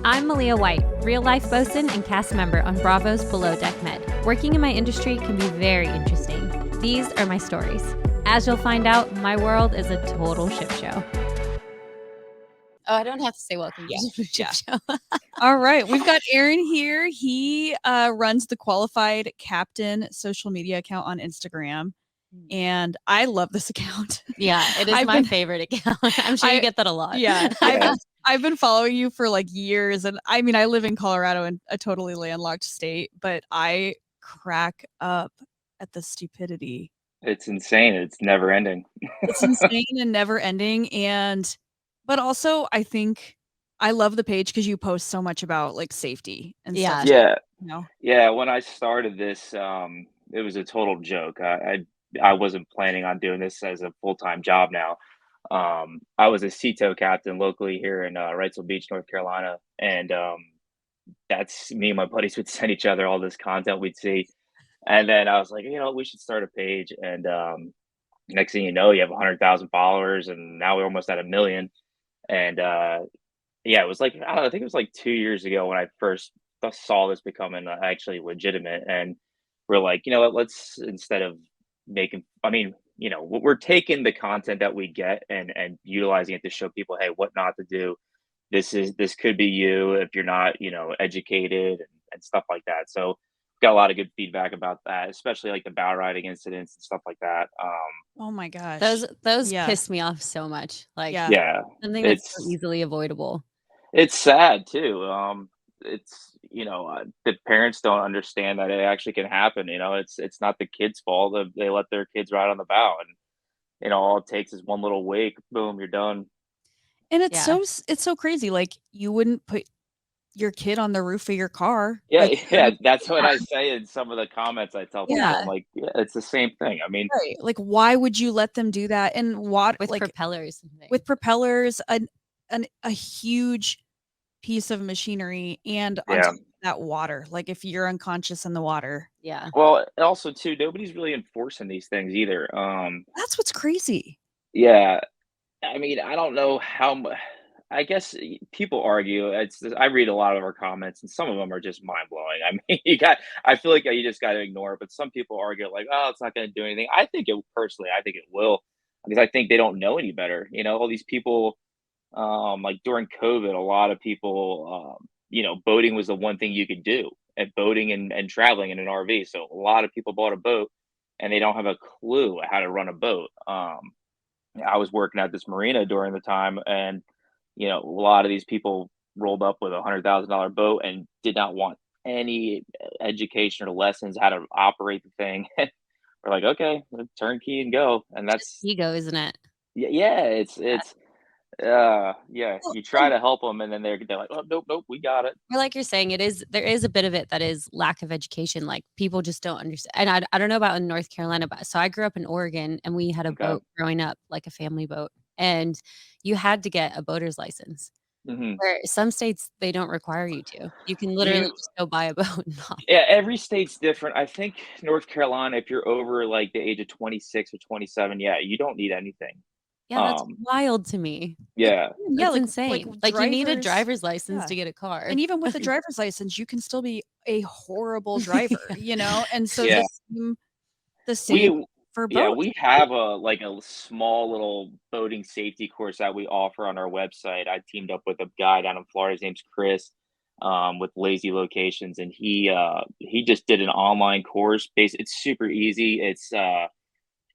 I'm Malia White, real-life bosun and cast member on Bravo's Below Deck Med. Working in my industry can be very interesting. These are my stories. As you'll find out, my world is a total ship show. Oh, I don't have to say welcome to the ship show. All right. We've got Aaron here. He runs the Qualified Captain social media account on Instagram. And I love this account. Yeah, it is my favorite account. I'm sure you get that a lot. Yeah. I've been following you for like years. And I mean, I live in Colorado, in a totally landlocked state, but I crack up at the stupidity. It's insane. It's never ending. It's insane and never ending. But also I think I love the page because you post so much about like safety and stuff. Yeah. You know? Yeah. When I started this, it was a total joke. I wasn't planning on doing this as a full-time job now. I was a CTO captain locally here in Wrightsville Beach, North Carolina. And that's me and my buddies would send each other all this content we'd see. And then I was like, we should start a page. And next thing you know, you have 100,000 followers, and now we're almost at 1 million. And it was like, I don't know, I think it was like 2 years ago when I first saw this becoming actually legitimate. And we're like, you know what, let's, instead of making, we're taking the content that we get and utilizing it to show people, hey, what not to do. This could be you if you're not, educated and stuff like that. So got a lot of good feedback about that, especially like the bow riding incidents and stuff like that. Oh my gosh. Those piss me off so much. Like, something that's so easily avoidable. It's sad too. It's, the parents don't understand that it actually can happen. It's not the kid's fault if they let their kids ride on the bow, and all it takes is one little wake, boom, you're done. And it's so crazy. Like, you wouldn't put your kid on the roof of your car. Yeah, like, that's what I say in some of the comments I tell people. I'm like, it's the same thing. I mean, like, why would you let them do that? And what with propellers? With propellers, a huge piece of machinery, and on top of that, water. Like, if you're unconscious in the water. Yeah. Well, also too, nobody's really enforcing these things either. That's what's crazy. Yeah, I mean, I don't know how much. I guess people argue. I read a lot of our comments, and some of them are just mind blowing. I mean, I feel like you just got to ignore it. But some people argue like, oh, it's not going to do anything. I think it will, because I think they don't know any better. All these people, like during COVID, a lot of people, boating was the one thing you could do, and boating and traveling in an RV. So a lot of people bought a boat, and they don't have a clue how to run a boat. I was working at this marina during the time, and a lot of these people rolled up with $100,000 boat and did not want any education or lessons how to operate the thing. We're like, okay, turnkey and go. And that's just ego, isn't it? Yeah, you try to help them, and then they're like, oh, nope, we got it. Or like you're saying, there is a bit of it that is lack of education. Like, people just don't understand. And I don't know about in North Carolina, but so I grew up in Oregon, and we had a boat growing up, like a family boat, and you had to get a boater's license. Where some states, they don't require you to. You can literally just go buy a boat. Yeah, every state's different. I think North Carolina, if you're over like the age of 26 or 27, you don't need anything. Yeah, that's wild to me. Yeah. That's insane. Like you need a driver's license to get a car. And even with a driver's license, you can still be a horrible driver, And so the same for boats. Yeah, we have a small little boating safety course that we offer on our website. I teamed up with a guy down in Florida. His name's Chris, with Lazy Locations, and he just did an online course. It's super easy.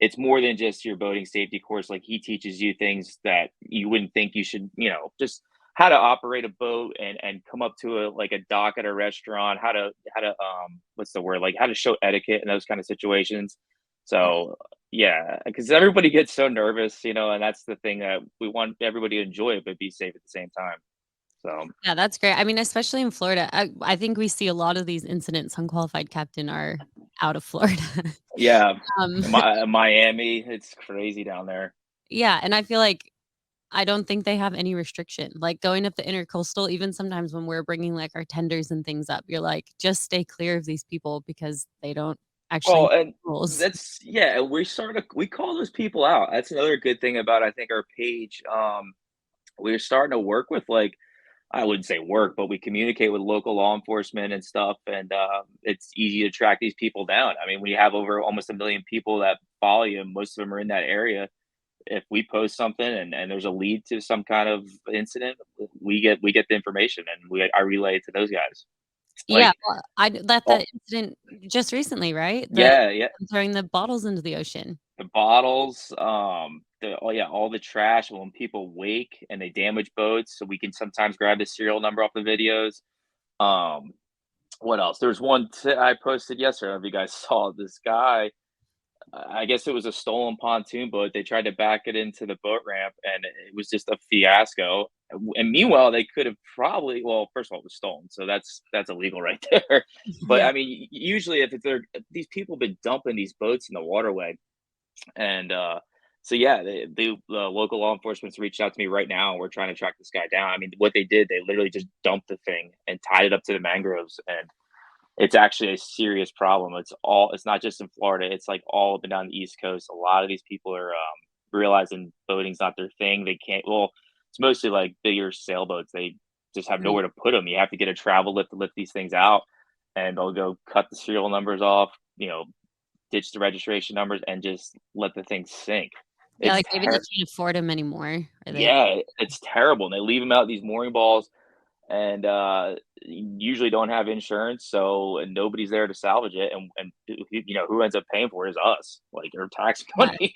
It's more than just your boating safety course. Like, he teaches you things that you wouldn't think you should, just how to operate a boat and come up to a dock at a restaurant, how to what's the word? Like, how to show etiquette in those kind of situations. So because everybody gets so nervous, and that's the thing that we want everybody to enjoy, but be safe at the same time. So yeah, that's great. I mean, especially in Florida, I think we see a lot of these incidents on Qualified Captain are out of Florida. Yeah, Miami, it's crazy down there. Yeah, and I feel like I don't think they have any restriction. Like, going up the intercoastal, even sometimes when we're bringing like our tenders and things up, you're like, just stay clear of these people because they don't actually and rules. That's we call those people out. That's another good thing about, I think, our page. We're starting to work with like I wouldn't say work, but we communicate with local law enforcement and stuff, and it's easy to track these people down. I mean, we have over almost 1 million people that follow you, and most of them are in that area. If we post something and there's a lead to some kind of incident, we get the information and I relay it to those guys. Yeah, Like, well, that oh incident just recently, right? yeah, yeah, Throwing the bottles into the ocean. the bottles, all the trash. When people wake and they damage boats, so we can sometimes grab the serial number off the videos. Um, what else? There's one I posted yesterday. I don't know if you guys saw this guy. I guess it was a stolen pontoon boat. They tried to back it into the boat ramp, and it was just a fiasco. And meanwhile, they could have probably, well, first of all, it was stolen, so that's illegal right there. But Yeah. I mean, usually if they're these people have been dumping these boats in the waterway, and so yeah, the local law enforcement's reached out to me right now. And we're trying to track this guy down. I mean, what they did, they literally just dumped the thing and tied it up to the mangroves, and it's actually a serious problem. It's not just in Florida, it's like all up and down the East Coast. A lot of these people are realizing boating's not their thing. They can't, well, it's mostly like bigger sailboats. They just have Right. nowhere to put them. You have to get a travel lift to lift these things out, and they'll go cut the serial numbers off, ditch the registration numbers, and just let the thing sink. Yeah, It's like, maybe they can't afford them anymore, or they Yeah, it's terrible. And they leave them out these mooring balls, and usually don't have insurance, so and nobody's there to salvage it, and who ends up paying for it is us, like our tax yeah, money.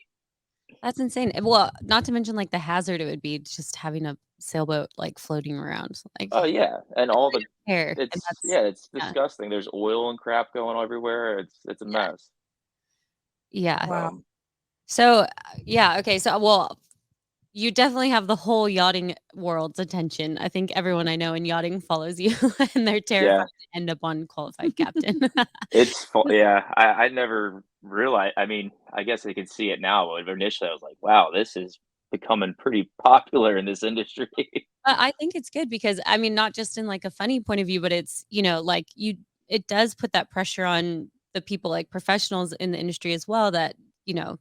that's insane. Well, not to mention, like, the hazard it would be just having a sailboat, like, floating around, like, Oh yeah, and all the hair, and it's that's yeah, it's yeah, disgusting. There's oil and crap going everywhere. It's a yeah, mess. yeah. Wow. So So, yeah, okay, so, well, you definitely have the whole yachting world's attention. I think everyone I know in yachting follows you, and they're terrified yeah, to end up on qualified captain. yeah. I never realized. I mean, I guess I can see it now, but initially I was like, wow, this is becoming pretty popular in this industry. I think it's good because, I mean, not just in, like, a funny point of view, but it's, like, it does put that pressure on the people, like, professionals in the industry as well that, you know,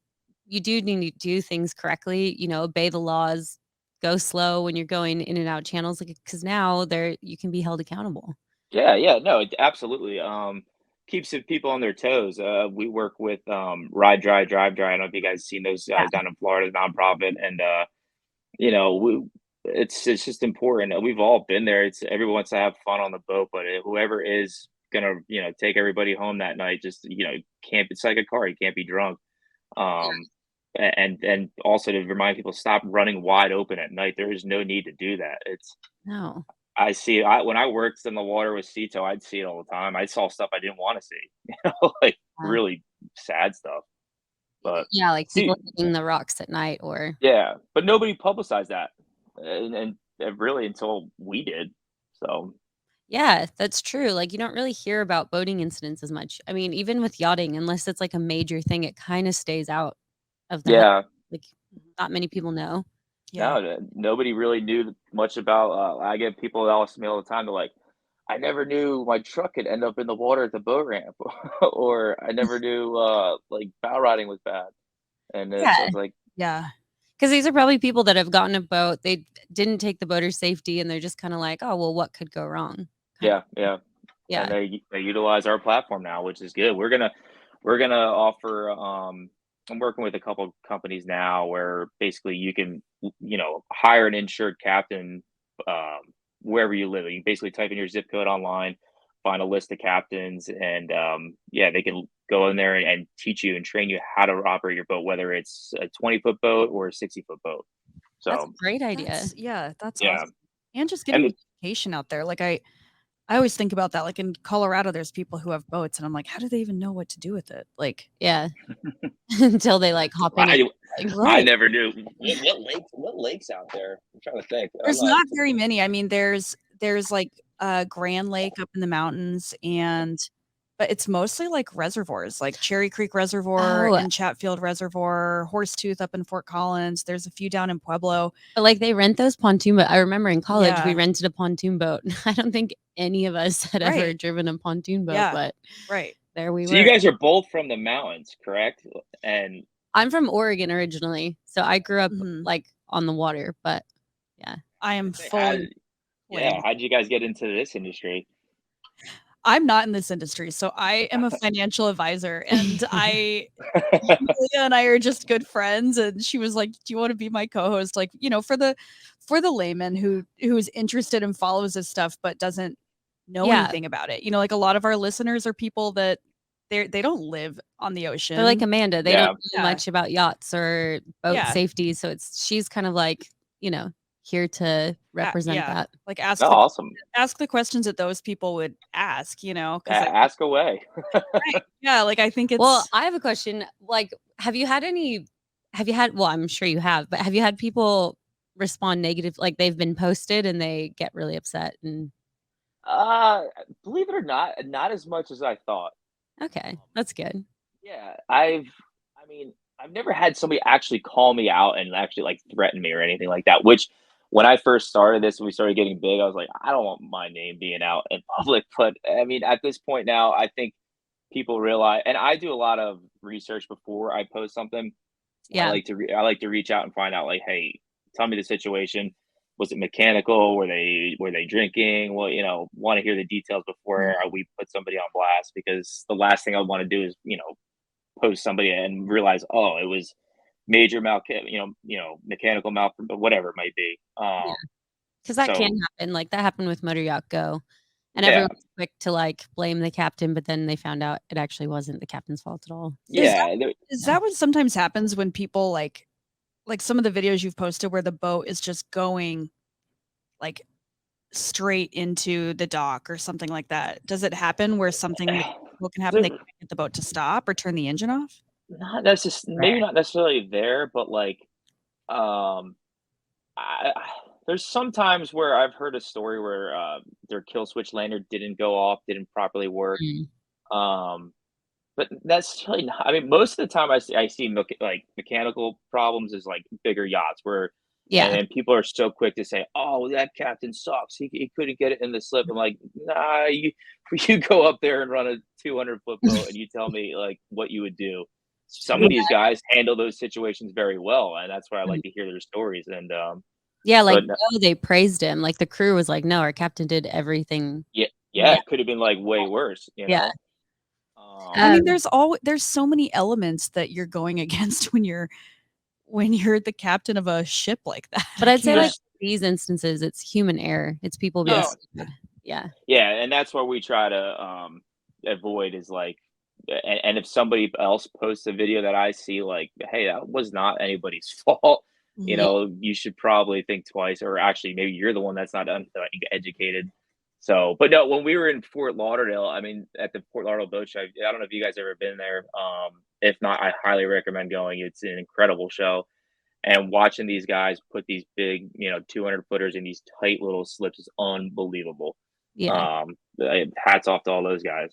you do need to do things correctly, obey the laws, go slow when you're going in and out channels, like, because now you can be held accountable. Yeah, yeah, no, it absolutely, keeps the people on their toes. We work with, Ride Dry, Drive Dry. I don't know if you guys seen those guys Yeah. down in Florida, nonprofit, and, we it's just important. We've all been there. It's everyone wants to have fun on the boat, but whoever is gonna, take everybody home that night, just, can't. It's like a car. You can't be drunk. Um, and also to remind people, stop running wide open at night. There is no need to do that. No. I see. When I worked in the water with Cito, I'd see it all the time. I saw stuff I didn't want to see, like Uh, really sad stuff. But yeah, like people see, hitting the rocks at night or yeah, but nobody publicized that, and really until we did. So yeah, that's true. Like, you don't really hear about boating incidents as much. I mean, even with yachting, unless it's like a major thing, it kinda stays out of the head. yeah, Like, not many people know. Yeah. no, nobody really knew much about. I get people that ask me all the time. They're like, "I never knew my truck could end up in the water at the boat ramp," or "I never knew like bow riding was bad." And Yeah. it's like, Yeah. Because these are probably people that have gotten a boat, they didn't take the boater safety, and they're just kinda like, "Oh, well, what could go wrong?" Kind of yeah, yeah. And yeah. they utilize our platform now, which is good. We're gonna offer. I'm working with a couple companies now where basically you can hire an insured captain um, wherever you live. You can basically type in your zip code online, find a list of captains, and yeah, they can go in there and teach you and train you how to operate your boat, whether it's a 20-foot boat or a 60-foot boat. That's a So great idea. That's yeah, awesome. And just and getting education out there. Like I always think about that. Like in Colorado, there's people who have boats, and I'm like, how do they even know what to do with it? Like, Yeah. Until they, like, hop in it, I like I right. never knew what lakes out there. I'm trying to think. I'm There's not. not very many. I mean, there's like Grand Lake up in the mountains, and but it's mostly like reservoirs, like Cherry Creek Reservoir Oh, and Chatfield Reservoir, Horsetooth up in Fort Collins. There's a few down in Pueblo. but, like, they rent those pontoon boat I remember in college, we Yeah. rented a pontoon boat. I don't think any of us had ever Right. driven a pontoon boat, Yeah. but Right. there we So you were. guys are both from the mountains, correct? And I'm from Oregon originally, so I grew up, Mhm. like, on the water, but yeah. I am say, how fully Yeah, how'd you guys get into this industry? I'm not in this industry, so I am a financial advisor, and Malia and I are just good friends, and she was like, "Do you want to be my co-host?" Like, for the layman who is interested and follows this stuff but doesn't know Yeah. anything about it. Like a lot of our listeners are people that they don't live on the ocean. They're like Amanda. They Yeah. don't know much about yachts or boat Yeah. safety, so she's kind of like, here to represent that. Like awesome. ask the questions that those people would ask, because Ask away. right. Yeah, like I think it's Well, I have a question. Like, well, I'm sure you have, but have you had people respond negative, like they've been posted and they get really upset and Believe it or not as much as I thought. okay, that's good. Yeah, I mean, I've never had somebody actually call me out and actually like threaten me or anything like that. Which, when I first started this, when we started getting big, I was like, I don't want my name being out in public. But I mean, at this point now, I think people realize, and I do a lot of research before I post something. Yeah. I like to reach out and find out, like, hey, tell me the situation. Was it mechanical? Were they drinking? Well, want to hear the details before we put somebody on blast, because the last thing I want to do is post somebody and realize, oh, it was major mechanical malfunction, whatever it might be. Yeah. Because that can So happen. Like that happened with Motor Yacht Go. And yeah, everyone's quick to like blame the captain, but then they found out it actually wasn't the captain's fault at all. yeah, is that what sometimes happens when people like some of the videos you've posted where the boat is just going like straight into the dock or something like that? Does it happen where something what can happen? They there- can't get the boat to stop or turn the engine off? maybe not necessarily there, but like, um, there's some times where I've heard a story where their kill switch lander didn't go off, didn't properly work. Mm. Um, but that's really not. I mean, most of the time I see like mechanical problems is like bigger yachts where, Yeah. and people are so quick to say, "Oh, that captain sucks. He couldn't get it in the slip." I'm like, "Nah, you go up there and run a 200-foot boat, and you tell me like what you would do." Some of these guys handle those situations very well, and that's why I like to hear their stories. And Yeah, like, but they praised him. Like, the crew was like, "No, our captain did everything." yeah, it could have been like way worse, Yeah. I mean, Um, there's so many elements that you're going against when you're the captain of a ship like that. But I'd say, like, There's these instances, it's human error. It's people being no, stupid. Yeah. yeah, and that's what we try to avoid is like, and if somebody else posts a video that I see, like, hey, that was not anybody's fault. Yeah. You should probably think twice, or actually, maybe you're the one that's not educated. So, but no, when we were in Fort Lauderdale, I mean, at the Fort Lauderdale Boat Show, I don't know if you guys ever been there. If not, I highly recommend going. It's an incredible show, and watching these guys put these big, 200 footers in these tight little slips is unbelievable. Yeah. Hats off to all those guys.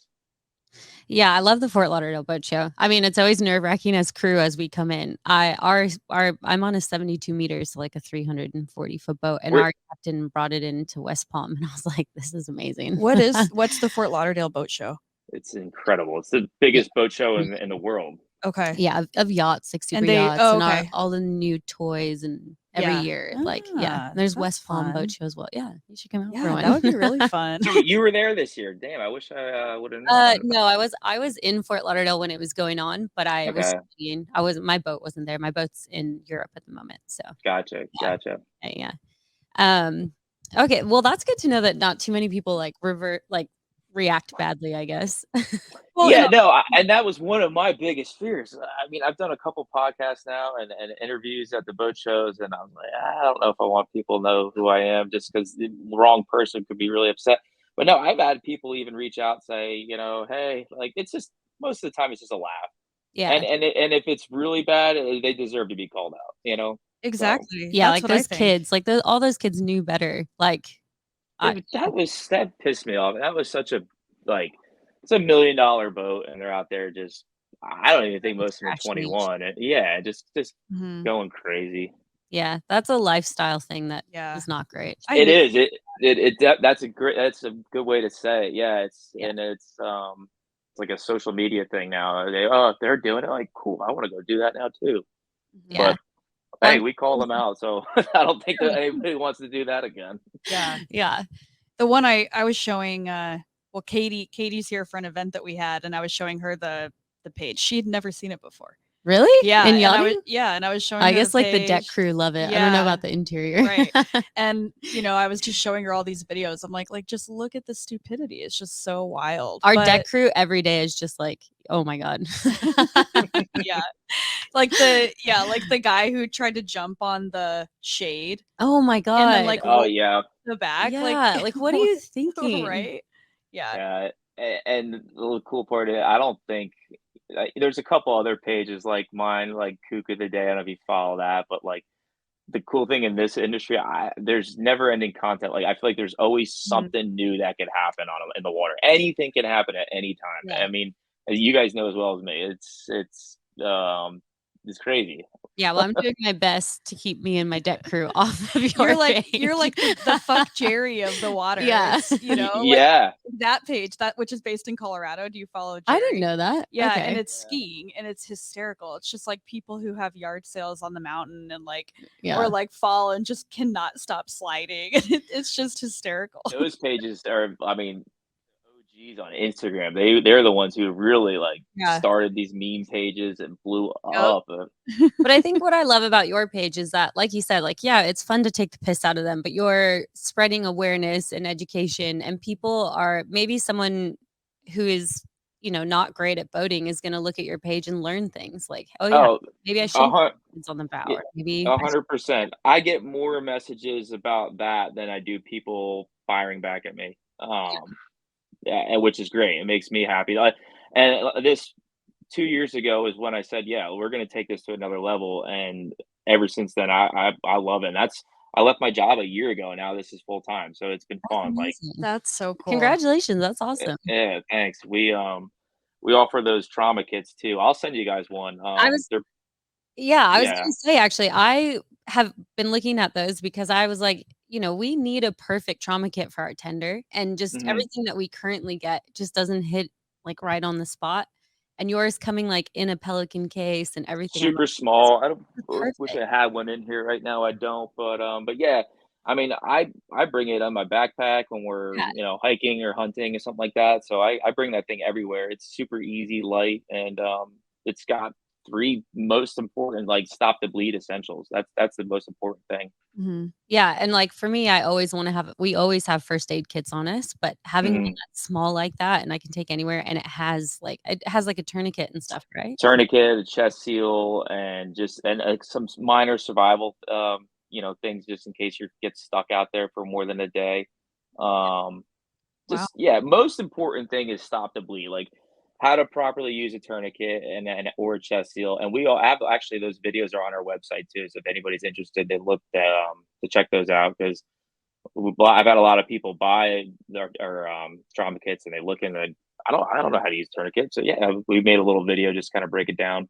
Yeah, I love the Fort Lauderdale Boat Show. I mean, it's always nerve-wracking as crew as we come in. I'm on a 72 meters, so like a 340-foot boat, and our captain brought it into West Palm, and I was like, "This is amazing." What's the Fort Lauderdale Boat Show? It's incredible. It's the biggest boat show in the world. Okay. Yeah, of yachts, like super yachts, and all the new toys, and every year, there's West Palm Boat Show as well. Yeah, you should come out for one. That would be really fun. So you were there this year. Damn, I wish I would have known. No, I was in Fort Lauderdale when it was going on, but I was skiing. My boat wasn't there. My boat's in Europe at the moment. So Gotcha. yeah. Okay, well, that's good to know that not too many people react badly, I guess. Well, yeah, no, and that was one of my biggest fears. I mean, I've done a couple podcasts now and interviews at the boat shows, and I'm like, I don't know if I want people to know who I am, just because the wrong person could be really upset. But no, I've had people even reach out, say, hey, like, it's just, most of the time it's just a laugh. Yeah. And if it's really bad, they deserve to be called out. Exactly. So, yeah, that's like those kids, like all those kids knew better. Like that pissed me off. That was such a, like, it's $1 million boat, and they're out there just, I don't even think most of them are 21. And yeah, just going crazy. Yeah, that's a lifestyle thing that is not great. It is. That's a good way to say it. Yeah, and it's like a social media thing now. If they're doing it, like, cool, I want to go do that now too. Yeah. Hey, we call them out, so I don't think that anybody wants to do that again. Yeah. Yeah. The one I was showing, well, Katie's here for an event that we had, and I was showing her the page. She had never seen it before. Really? Yeah, In and yachting? I was showing I her guess the like the deck page. crew love it. I don't know Yeah, about the interior. right. And I was just showing her all these videos. I'm like, just look at the stupidity. It's just so wild. Our But deck crew every day is just like, oh my God. yeah, like the guy who tried to jump on the shade Oh my and then God. like Oh roll yeah, the back. Yeah. Like, what are you thinking? Right? Yeah. yeah. And the little cool part is, I don't think there's a couple other pages like mine, like Kook of the Day. I don't know if you follow that, but like the cool thing in this industry, there's never ending content. Like I feel like there's always Mhm. something new that could happen in the water. Anything can happen at any time. Yeah. I mean, you guys know as well as me. It's crazy. Yeah, well, I'm doing my best to keep me and my deck crew off of your You're like page. the fuck Jerry of the water. Yeah. It's, like Yeah. that page, which is based in Colorado. Do you follow I Jerry? didn't know that. Yeah, and Okay. it's skiing and it's hysterical. It's just like people who have yard sales on the mountain and Yeah. or like fall and just cannot stop sliding. It's just hysterical. Those pages are, I mean, OGs on Instagram. They're the ones who really like Yeah. started these meme pages and blew Yep. up. But I think what I love about your page is that, like you said, like, yeah, it's fun to take the piss out of them, but you're spreading awareness and education, and people are maybe someone who is, not great at boating is going to look at your page and learn things like, oh yeah, Oh, maybe I a shouldn't hun- put on the bow, yeah, or maybe I should. 100%. I get more messages about that than I do people firing back at me. Yeah, and which is great. It makes me happy. This 2 years ago is when I said, "Yeah, we're gonna take this to another level," and ever since then, I love it. And I left my job a year ago, and now this is full time, so it's been That's fun. Like, amazing. That's so cool. Congratulations. That's awesome. yeah, thanks. We offer those trauma kits too. I'll send you guys one. I was They're Yeah, I was yeah. gonna say, actually, I have been looking at those because I was like, we need a perfect trauma kit for our tender, and just Mhm. everything that we currently get just doesn't hit, like, right on the spot, and yours coming, like, in a Pelican case and everything, I'm like, Super "This small. I don't is wish perfect." I had one in here right now. I don't, but yeah. I mean, I bring it on my backpack when we're Yeah. hiking or hunting or something like that. So I bring that thing everywhere. It's super easy, light, and it's got three most important like stop the bleed essentials. That's the most important thing. Mhm. Yeah, and, like, for me, we always have first aid kits on us, but having one Mhm. that's small like that and I can take anywhere, and it has, like, a tourniquet and stuff, right? Tourniquet, a chest seal, and just and some minor survival things just in case you get stuck out there for more than a day. Um, Wow. Just yeah, most important thing is stop the bleed, like, how to properly use a tourniquet or a chest seal, and we all have actually, those videos are on our website too, so if anybody's interested, they look to check those out 'cause I've had a lot of people buy our trauma kits, and they look in and I don't know how to use tourniquet, so yeah, we made a little video just kinda break it down.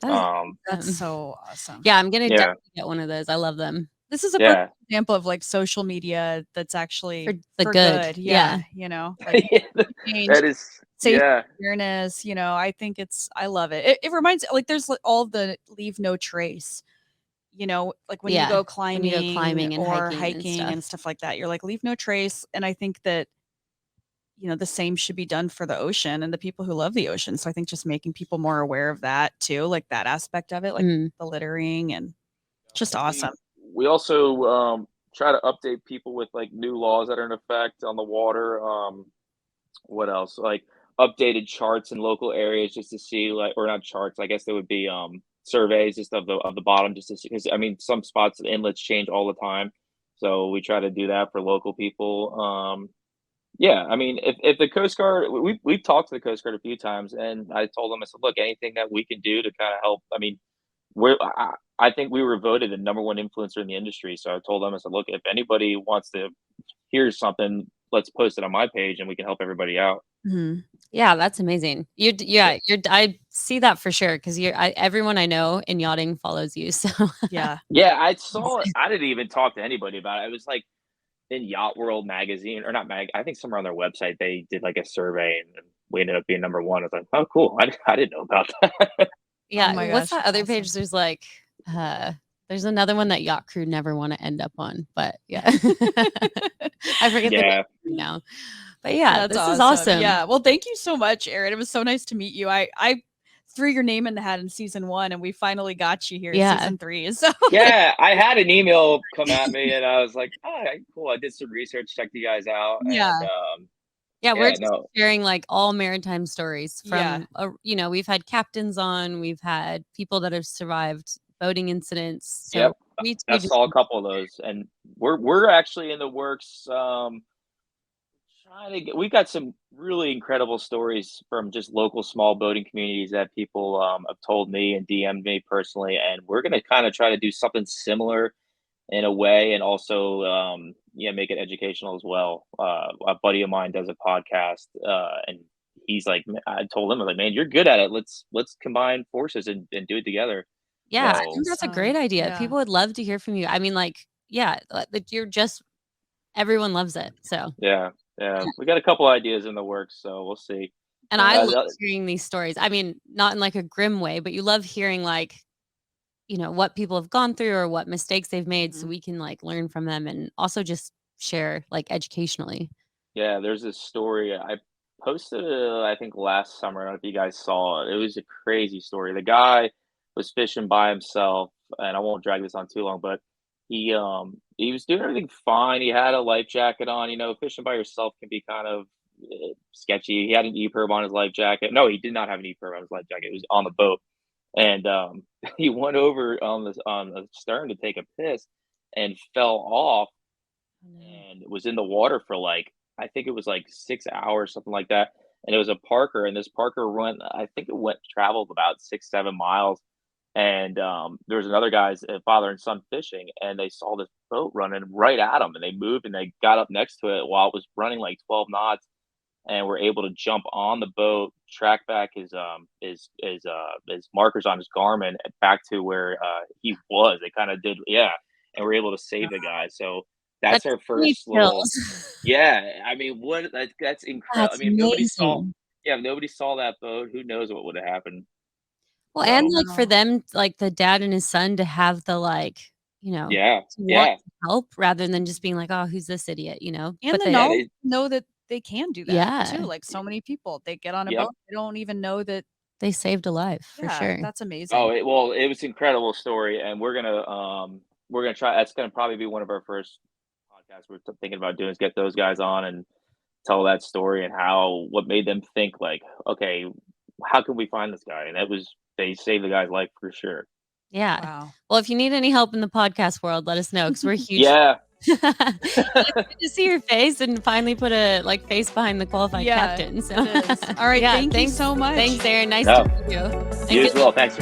That's Um, That's awesome. so awesome. Yeah, I'm gonna yeah, definitely get one of those, I love them. This is a perfect yeah. example of like social media that's For actually the for good, good. yeah. Yeah, like Yeah, change, that is safety yeah. awareness. I think I love it. It reminds like there's like, all the leave no trace. Like when you Yeah, go when you go climbing climbing and or hiking and hiking stuff. and stuff like that, you're like leave no trace. And I think that the same should be done for the ocean and the people who love the ocean. So I think just making people more aware of that too, like that aspect of it, like Mm. the littering and just And awesome. we also try to update people with like new laws that are in effect on the water. What else? Like updated charts in local areas just to see like or not charts, I guess there would be surveys just of the bottom just to see because I mean some spots the inlets change all the time. So we try to do that for local people. Yeah, I mean if the Coast Guard we've talked to the Coast Guard a few times and I told them I said, look, anything that we can do to kind of help. I mean, I think we were voted the number one influencer in the industry. So I told them, I said, look, if anybody wants to hear something, let's post it on my page and we can help everybody out. Mhm. Yeah, that's amazing. Yeah. I see that for sure 'cause everyone I know in yachting follows you, so Yeah. Yeah, I saw it. I didn't even talk to anybody about it. It was like in Yacht World magazine or not I think somewhere on their website they did like a survey and we ended up being number one. I was like, oh, cool. I didn't know about that. Oh Yeah, my what's gosh, that that's other awesome. page? There's, like, uh, There's another one that yacht crew never want to end up on, but yeah. I forget the name now. But yeah, That's this is awesome. Yeah. Well, thank you so much, Erin. It was so nice to meet you. I threw your name in the hat in season 1, and we finally got you here in season 3. So yeah, I had an email come at me, and I was like, "Oh, cool." I did some research, checked you guys out, Yeah. and yeah, we're just sharing like all maritime stories from, you know, we've had captains on, we've had people that have survived boating incidents. So yep, we I just saw a couple of those, and we're actually in the works. Trying to get, we've got some really incredible stories from just local small boating communities that people have told me and DM'd me personally, and we're gonna kind of try to do something similar in a way, and also yeah, make it educational as well. A buddy of mine does a podcast, and he's like, I told him, I was like, man, you're good at it. Let's combine forces and do it together. yeah, I So think that's a great idea. Yeah. People would love to hear from you. I mean, like, yeah, like you're just everyone loves it. So yeah, we got a couple ideas in the works, so we'll see. and I love hearing these stories. I mean, not in like a grim way, but you love hearing like, you know, what people have gone through or what mistakes they've made, so we can like learn from them and also just share like educationally. Yeah, there's this story I posted, I think last summer. I don't know if you guys saw it. It was a crazy story. The guy was fishing by himself, and I won't drag this on too long, but he was doing everything fine. He had a life jacket on. You know, fishing by yourself can be kind of sketchy. He had an EPIRB on his life jacket. No, he did not have an EPIRB on his life jacket. It was on the boat, and he went over on the stern to take a piss, and fell off, and was in the water for like, I think it was like 6 hours, something like that. And it was a Parker, and this Parker I think it traveled about 6, 7 miles. And there was another guy's father and son fishing, and they saw this boat running right at them, and they moved and they got up next to it while it was running like 12 knots, and were able to jump on the boat, track back his markers on his Garmin back to where he was. They kind of did, yeah, and were able to save the guy. So that's our first little, yeah. I mean, that's incredible. That's I mean, if nobody saw, amazing. yeah, if nobody saw that boat, who knows what would have happened. Well, So, and like for them, like the dad and his son to have the like, you know, yeah, to want to help rather than just being like, oh, who's this idiot, you know? And But the they knowledge know that they can do that Yeah. too. Like so many people, they get on a Yep. boat, they don't even know that they saved a life for sure. That's amazing. Oh, it was an incredible story, and we're gonna try. That's gonna probably be one of our first podcasts we're thinking about doing, is get those guys on and tell that story and what made them think like, okay, how can we find this guy? And they saved the guy's life for sure. Yeah. Wow. Well, if you need any help in the podcast world, let us know because we're huge. Yeah. It's good to see your face and finally put a like face behind the qualified captain. So, all right. Thank you so much. Thanks, Erin. Nice to meet you. You as well. Thanks.